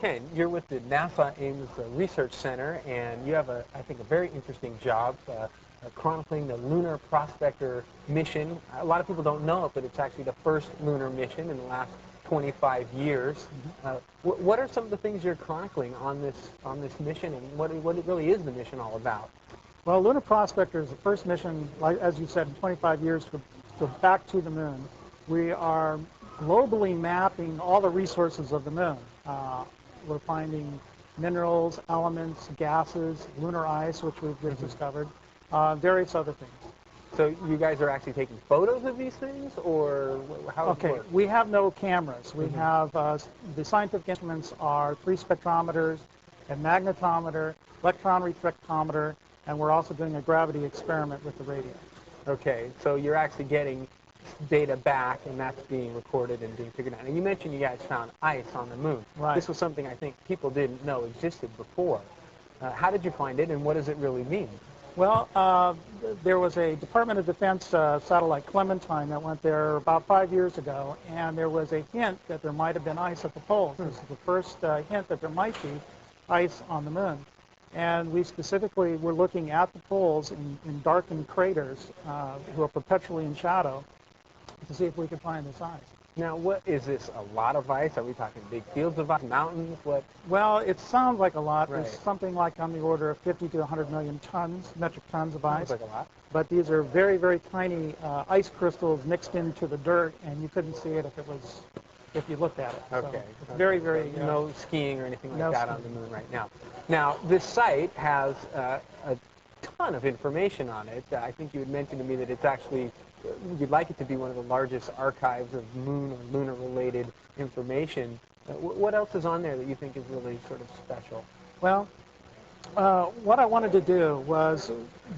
Ken, you're with the NASA Ames Research Center, and you have, I think, a very interesting job chronicling the Lunar Prospector mission. A lot of people don't know it, but it's actually the first lunar mission in the last 25 years. What are some of the things you're chronicling on this mission, and what it really is the mission all about? Well, Lunar Prospector is the first mission, like as you said, in 25 years to go back to the moon. We are globally mapping all the resources of the moon. We're finding minerals, elements, gases, lunar ice, which we've just discovered, various other things. So you guys are actually taking photos of these things, or how does it work? We have no cameras. We have, the scientific instruments are 3 spectrometers, a magnetometer, electron reflectometer, and we're also doing a gravity experiment with the radio. Okay, so you're actually getting data back, and that's being recorded and being figured out. And you mentioned you guys found ice on the moon. Right. This was something I think people didn't know existed before. How did you find it, and what does it really mean? Well, there was a Department of Defense satellite, Clementine, that went there about 5 years ago, and there was a hint that there might have been ice at the poles. This is the first hint that there might be ice on the moon. And we specifically were looking at the poles in darkened craters who are perpetually in shadow to see if we could find this ice. Now, what is this? A lot of ice? Are we talking big fields of ice, mountains? What? Well, it sounds like a lot. Right. There's something like on the order of 50 to 100 million tons, metric tons of ice. Sounds like a lot. But these are very, very tiny ice crystals mixed into the dirt, and you couldn't see it if you looked at it. Okay. So it's very, very... no skiing or anything like that on the skiing. moon right now. Now, this site has a ton of information on it. I think you had mentioned to me that it's actually, you'd like it to be one of the largest archives of moon or lunar-related information. What else is on there that you think is really sort of special? Well, what I wanted to do was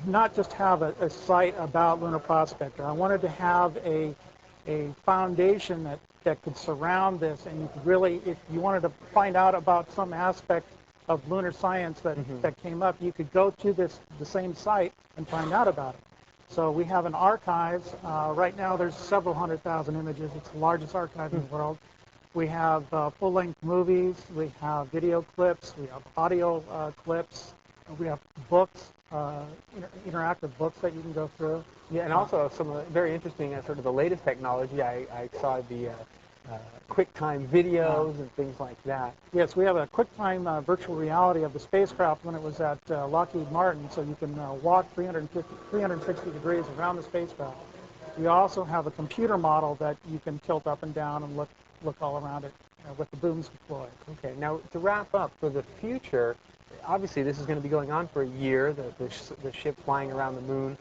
not just have a site about Lunar Prospector. I wanted to have a foundation that could surround this, and you could really, if you wanted to find out about some aspect of lunar science that came up, you could go to the same site and find out about it. So we have an archive. Right now there's several 100,000 images. It's the largest archive in the world. We have full-length movies. We have video clips. We have audio clips. We have books, interactive books that you can go through. Yeah, and also some very interesting sort of the latest technology. I saw the QuickTime videos and things like that. Yes, we have a QuickTime virtual reality of the spacecraft when it was at Lockheed Martin, so you can walk 360 degrees around the spacecraft. We also have a computer model that you can tilt up and down and look all around it with the booms deployed. Okay, now to wrap up, for the future, obviously this is going to be going on for a year, the ship flying around the moon.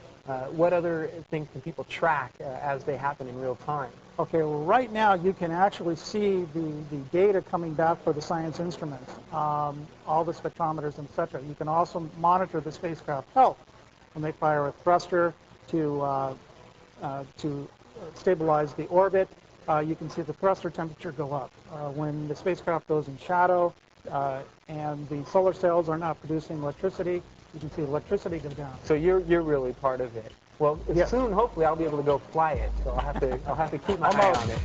What other things can people track as they happen in real time? Okay, well, right now you can actually see the data coming back for the science instruments, all the spectrometers and etc. You can also monitor the spacecraft health when they fire a thruster to stabilize the orbit. You can see the thruster temperature go up. When the spacecraft goes in shadow and the solar cells are not producing electricity, you can see electricity go down. So you're really part of it. Well, yes. Soon, hopefully, I'll be able to go fly it. So I'll have to keep my eye on it.